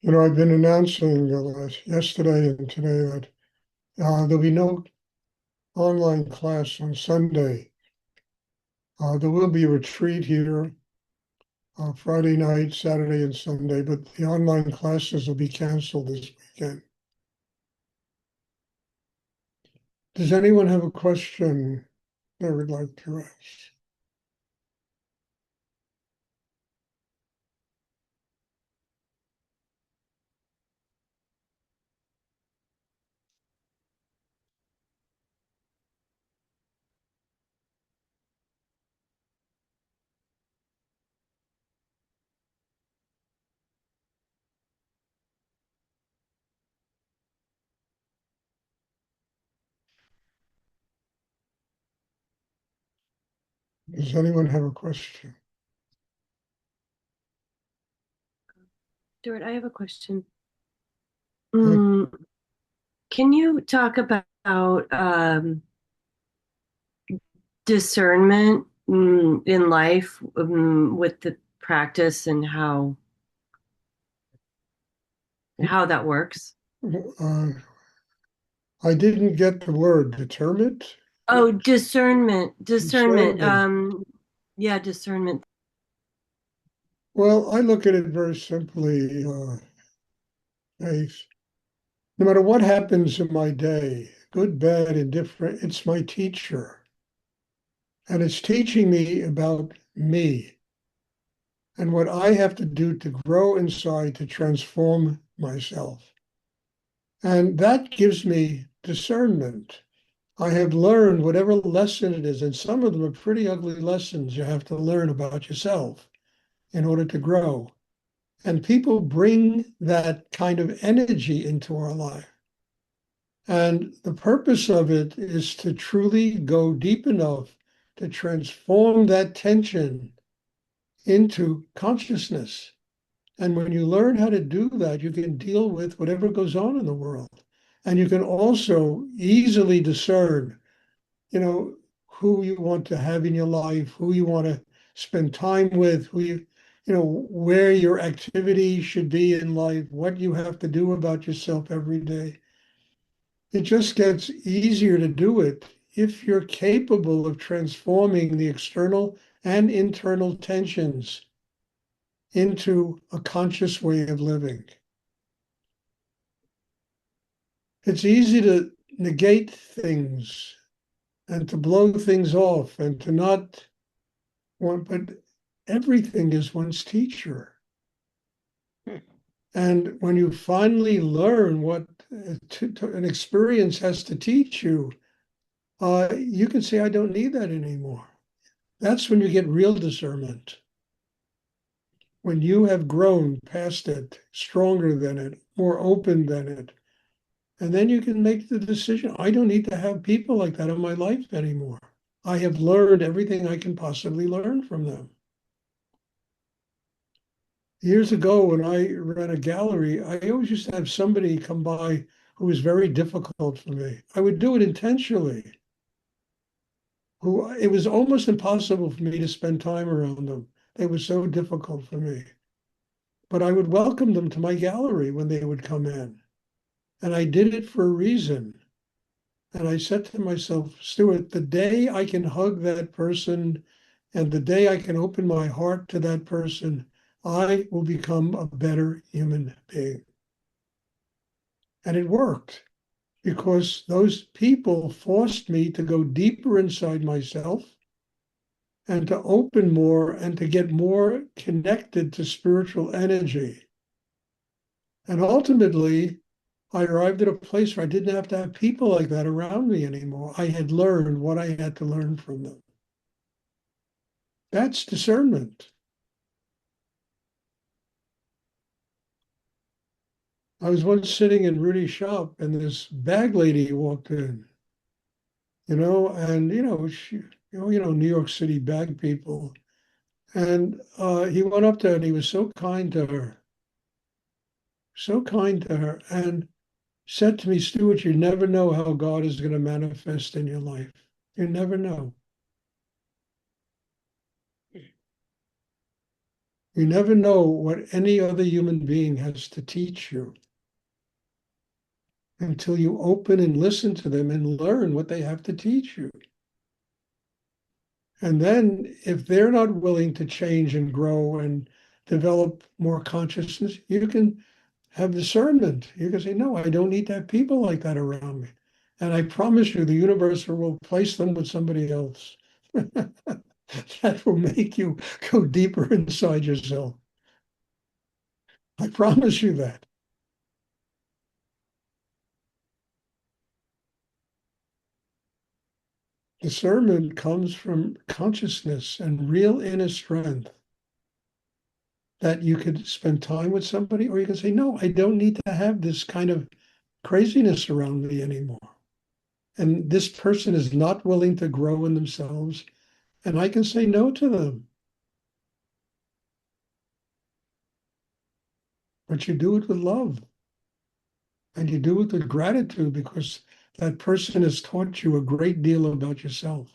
I've been announcing yesterday and today that there'll be no online class on Sunday. There will be a retreat here Friday night, Saturday, and Sunday, but the online classes will be canceled this weekend. Does anyone have a question they would like to ask? Does anyone have a question? Stuart, I have a question. Okay. Mm, can you talk about discernment in life with the practice and how that works? Uh, I didn't get the word determined. Oh, discernment. Discernment. Yeah, discernment. Well, I look at it very simply, Faith. No matter what happens in my day, good, bad, indifferent, it's my teacher. And it's teaching me about me and what I have to do to grow inside to transform myself. And that gives me discernment. I have learned whatever lesson it is, and some of them are pretty ugly lessons you have to learn about yourself in order to grow. And people bring that kind of energy into our life. And the purpose of it is to truly go deep enough to transform that tension into consciousness. And when you learn how to do that, you can deal with whatever goes on in the world. And you can also easily discern, you know, who you want to have in your life, who you want to spend time with, where your activity should be in life, what you have to do about yourself every day. It just gets easier to do it if you're capable of transforming the external and internal tensions into a conscious way of living. It's easy to negate things and to blow things off and to not want, but everything is one's teacher. And when you finally learn what an experience has to teach you, you can say, I don't need that anymore. That's when you get real discernment. When you have grown past it, stronger than it, more open than it. And then you can make the decision. I don't need to have people like that in my life anymore. I have learned everything I can possibly learn from them. Years ago, when I ran a gallery, I always used to have somebody come by who was very difficult for me. I would do it intentionally. Who it was almost impossible for me to spend time around them. They were so difficult for me. But I would welcome them to my gallery when they would come in. And I did it for a reason. And I said to myself, Stuart, the day I can hug that person and the day I can open my heart to that person, I will become a better human being. And it worked because those people forced me to go deeper inside myself and to open more and to get more connected to spiritual energy. And ultimately, I arrived at a place where I didn't have to have people like that around me anymore. I had learned what I had to learn from them. That's discernment. I was once sitting in Rudy's shop and this bag lady walked in, and New York City bag people. And he went up to her and he was so kind to her, and said to me, Stuart, you never know how God is going to manifest in your life. You never know. You never know what any other human being has to teach you until you open and listen to them and learn what they have to teach you. And then if they're not willing to change and grow and develop more consciousness, you can have discernment. You can say, no, I don't need to have people like that around me. And I promise you, the universe will place them with somebody else. That will make you go deeper inside yourself. I promise you that. Discernment comes from consciousness and real inner strength that you could spend time with somebody, or you can say, no, I don't need to have this kind of craziness around me anymore. And this person is not willing to grow in themselves, and I can say no to them. But you do it with love, and you do it with gratitude because that person has taught you a great deal about yourself.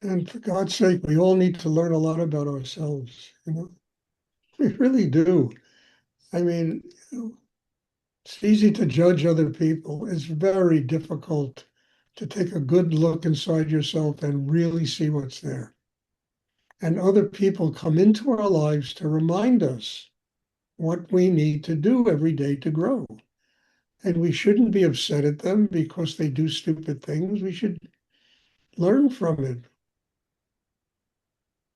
And for God's sake, we all need to learn a lot about ourselves. We really do. I mean, it's easy to judge other people. It's very difficult to take a good look inside yourself and really see what's there. And other people come into our lives to remind us what we need to do every day to grow. And we shouldn't be upset at them because they do stupid things. We should learn from it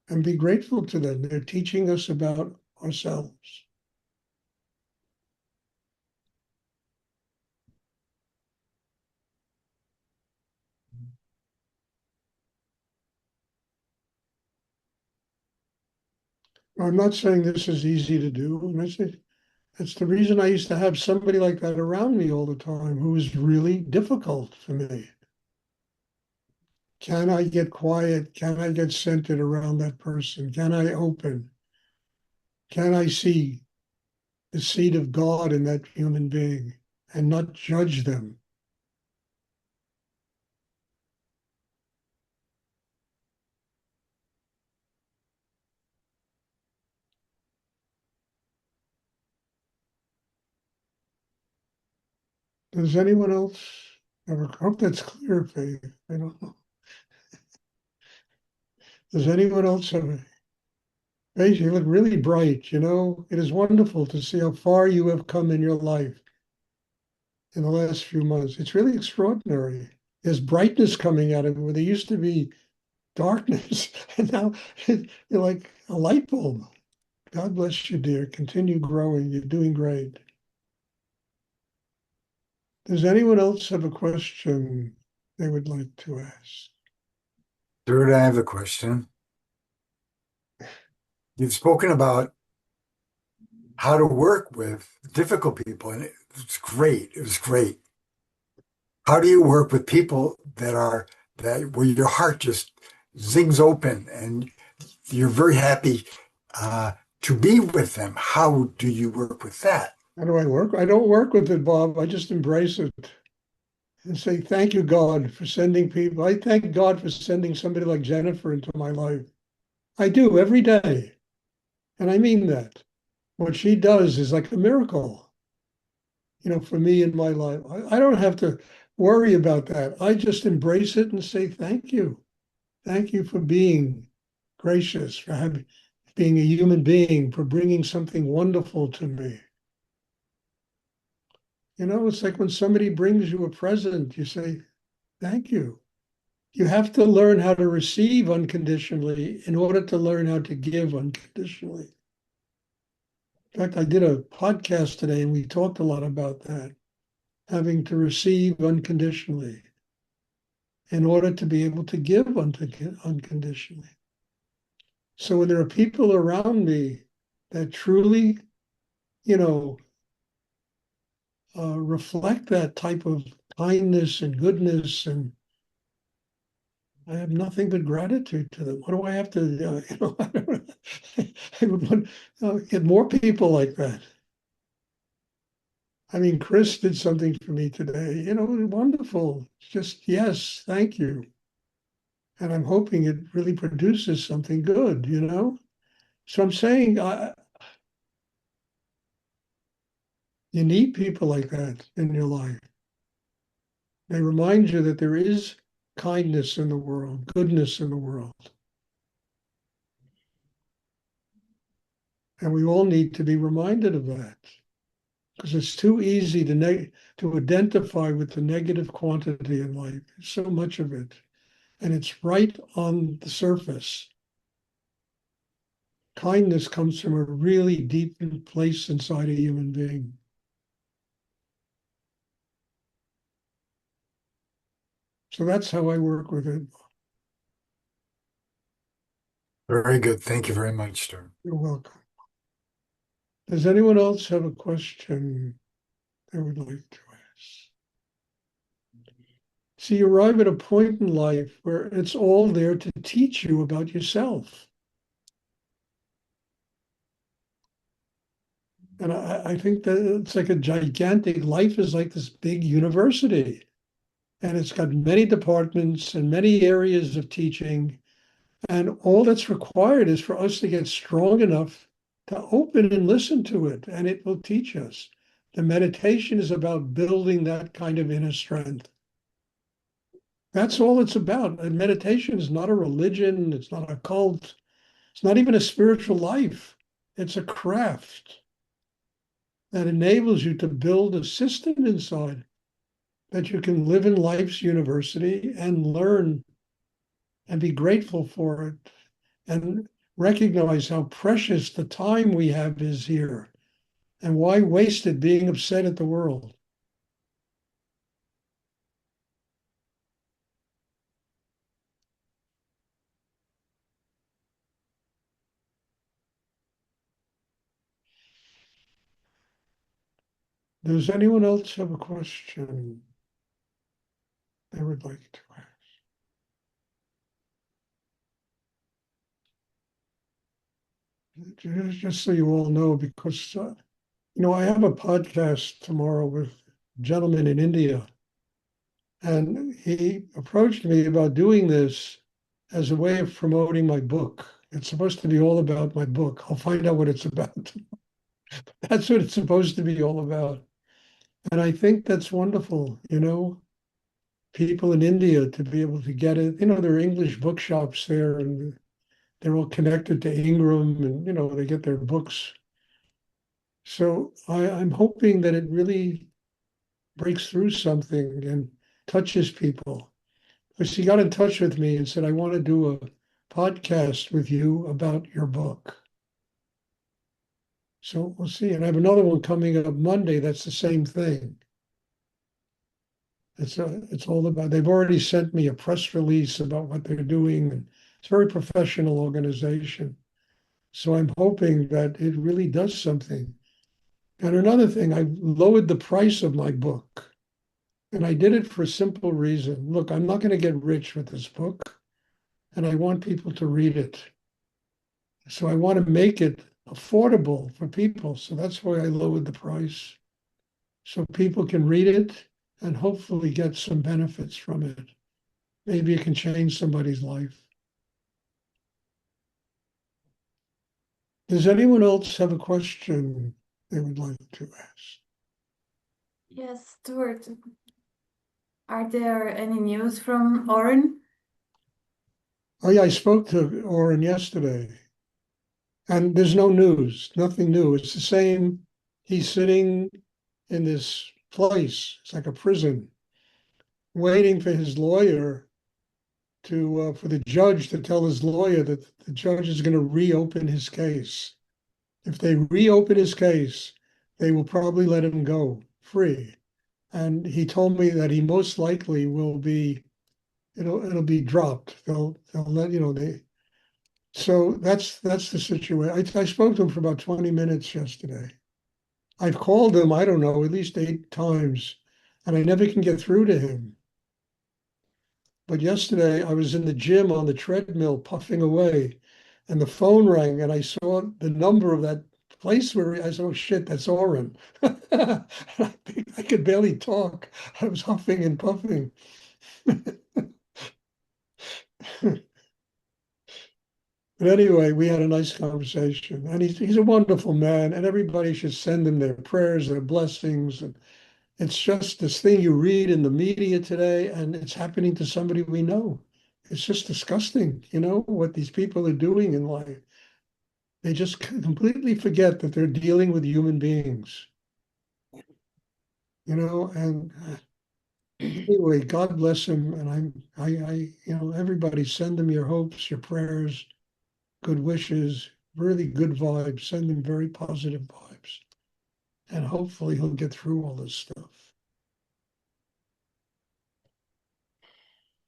and be grateful to them. They're teaching us about ourselves. I'm not saying this is easy to do. And it's the reason I used to have somebody like that around me all the time who was really difficult for me. Can I get quiet? Can I get centered around that person? Can I open? Can I see the seed of God in that human being and not judge them? Does anyone else ever hope that's clear, Faith? I don't know. Does anyone else have Faith, you look really bright, you know. It is wonderful to see how far you have come in your life in the last few months. It's really extraordinary. There's brightness coming out of it where there used to be darkness, and now you're like a light bulb. God bless you, dear. Continue growing. You're doing great. Does anyone else have a question they would like to ask? Stuart, I have a question. You've spoken about how to work with difficult people, and it's great. It was great. How do you work with people that where your heart just zings open and you're very happy to be with them? How do you work with that? How do I work? I don't work with it, Bob. I just embrace it and say, thank you, God, for sending people. I thank God for sending somebody like Jennifer into my life. I do every day. And I mean that. What she does is like a miracle, for me in my life. I don't have to worry about that. I just embrace it and say, thank you. Thank you for being gracious, for being a human being, for bringing something wonderful to me. It's like when somebody brings you a present, you say, thank you. You have to learn how to receive unconditionally in order to learn how to give unconditionally. In fact, I did a podcast today and we talked a lot about that, having to receive unconditionally in order to be able to give unconditionally. So when there are people around me that truly, you know, reflect that type of kindness and goodness and I have nothing but gratitude to them. What do I have to, I don't know. I would want get more people like that. I mean, Chris did something for me today, wonderful. Just, yes, thank you. And I'm hoping it really produces something good. So I'm saying you need people like that in your life. They remind you that there is kindness in the world, goodness in the world. And we all need to be reminded of that because it's too easy to identify with the negative quantity in life. There's so much of it. And it's right on the surface. Kindness comes from a really deep place inside a human being. So that's how I work with it. Very good. Thank you very much, Stuart. You're welcome. Does anyone else have a question they would like to ask? See, you arrive at a point in life where it's all there to teach you about yourself. And I think that it's like a gigantic life is like this big university. And it's got many departments and many areas of teaching. And all that's required is for us to get strong enough to open and listen to it, and it will teach us. The meditation is about building that kind of inner strength. That's all it's about. And meditation is not a religion, it's not a cult, it's not even a spiritual life. It's a craft that enables you to build a system inside that you can live in life's university and learn and be grateful for it and recognize how precious the time we have is here and why waste it being upset at the world. Does anyone else have a question they would like to ask? Just so you all know, because I have a podcast tomorrow with a gentleman in India, and he approached me about doing this as a way of promoting my book. It's supposed to be all about my book. I'll find out what it's about. That's what it's supposed to be all about. And I think that's wonderful, people in India to be able to get it. There are English bookshops there, and they're all connected to Ingram, and they get their books. So I'm hoping that it really breaks through something and touches people. Because he got in touch with me and said, I want to do a podcast with you about your book. So we'll see. And I have another one coming up Monday that's the same thing. It's all about, they've already sent me a press release about what they're doing. And it's a very professional organization. So I'm hoping that it really does something. And another thing, I lowered the price of my book. And I did it for a simple reason. Look, I'm not going to get rich with this book, and I want people to read it. So I want to make it affordable for people. So that's why I lowered the price. So people can read it and hopefully get some benefits from it. Maybe it can change somebody's life. Does anyone else have a question they would like to ask? Yes, Stuart. Are there any news from Oren? Oh, yeah, I spoke to Oren yesterday, and there's no news, nothing new. It's the same. He's sitting in this place, it's like a prison, waiting for his lawyer for the judge to tell his lawyer that the judge is going to reopen his case. If they reopen his case, they will probably let him go free. And he told me that he most likely will be, it'll be dropped. They'll let so that's the situation. I spoke to him for about 20 minutes yesterday. I've called him, I don't know, at least 8 times, and I never can get through to him. But yesterday I was in the gym on the treadmill puffing away, and the phone rang, and I saw the number of that place where I said, "Oh shit, that's Oren." I could barely talk. I was huffing and puffing. But anyway, we had a nice conversation, and he's a wonderful man, and everybody should send him their prayers, their blessings. And it's just this thing you read in the media today, and it's happening to somebody we know. It's just disgusting, what these people are doing in life. They just completely forget that they're dealing with human beings, and anyway, God bless him. And everybody send him your hopes, your prayers, good wishes, really good vibes. Send him very positive vibes. And hopefully he'll get through all this stuff.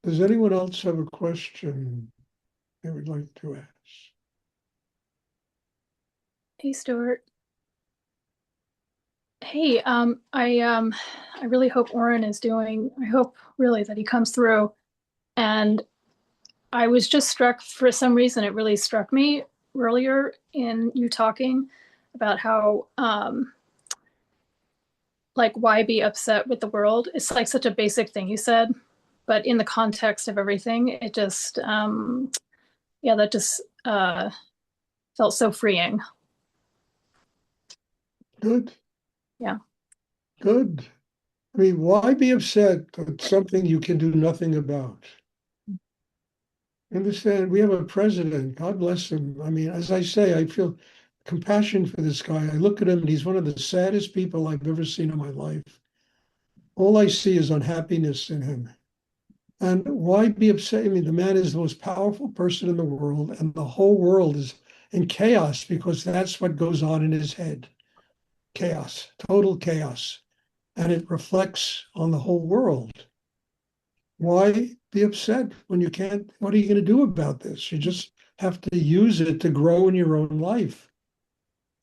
Does anyone else have a question they would like to ask? Hey, Stuart. Hey, I really hope Oren is doing, I hope really that he comes through. And I was just struck, for some reason, it really struck me earlier in you talking about how, like, why be upset with the world? It's like such a basic thing you said, but in the context of everything, it just, yeah, that just felt so freeing. Good, Yeah. good. I mean, why be upset at something you can do nothing about? Understand, we have a president, God bless him. I mean, as I say, I feel compassion for this guy. I look at him and he's one of the saddest people I've ever seen in my life. All I see is unhappiness in him. And why be upset? I mean, the man is the most powerful person in the world, and the whole world is in chaos because that's what goes on in his head. Chaos, total chaos. And it reflects on the whole world. Why be upset when you can't? What are you going to do about this? You just have to use it to grow in your own life,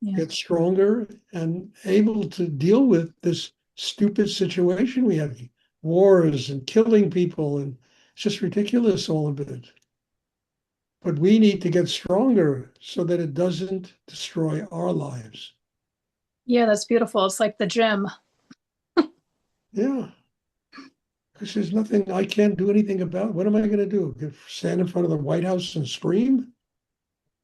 Yeah. get stronger and able to deal with this stupid situation we have, wars and killing people, and it's just ridiculous, all of it. But we need to get stronger so that it doesn't destroy our lives. Yeah, that's beautiful. It's like the gym. Yeah. Because there's nothing, I can't do anything about. What am I going to do? Stand in front of the White House and scream?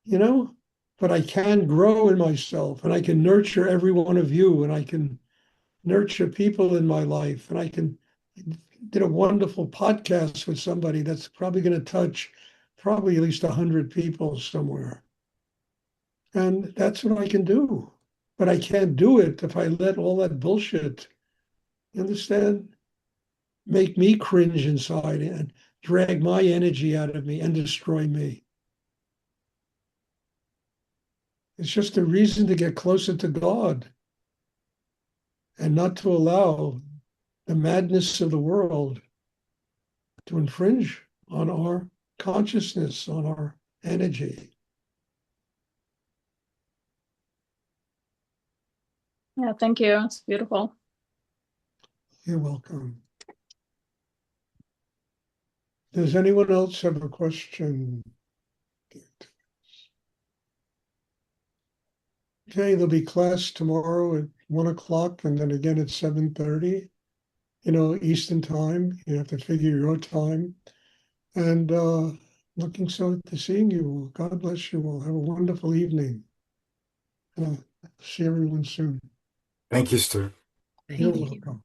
You know? But I can grow in myself, and I can nurture every one of you, and I can nurture people in my life, and I did a wonderful podcast with somebody that's probably going to touch probably at least 100 people somewhere. And that's what I can do. But I can't do it if I let all that bullshit, you understand, make me cringe inside and drag my energy out of me and destroy me. It's just a reason to get closer to God and not to allow the madness of the world to infringe on our consciousness, on our energy. Yeah, thank you. It's beautiful. You're welcome. Does anyone else have a question? Okay, there'll be class tomorrow at 1 o'clock and then again at 7:30, Eastern time. You have to figure your time. And looking forward to seeing you all. God bless you all. Have a wonderful evening. See everyone soon. Thank you, Stuart. You're Thank you. welcome.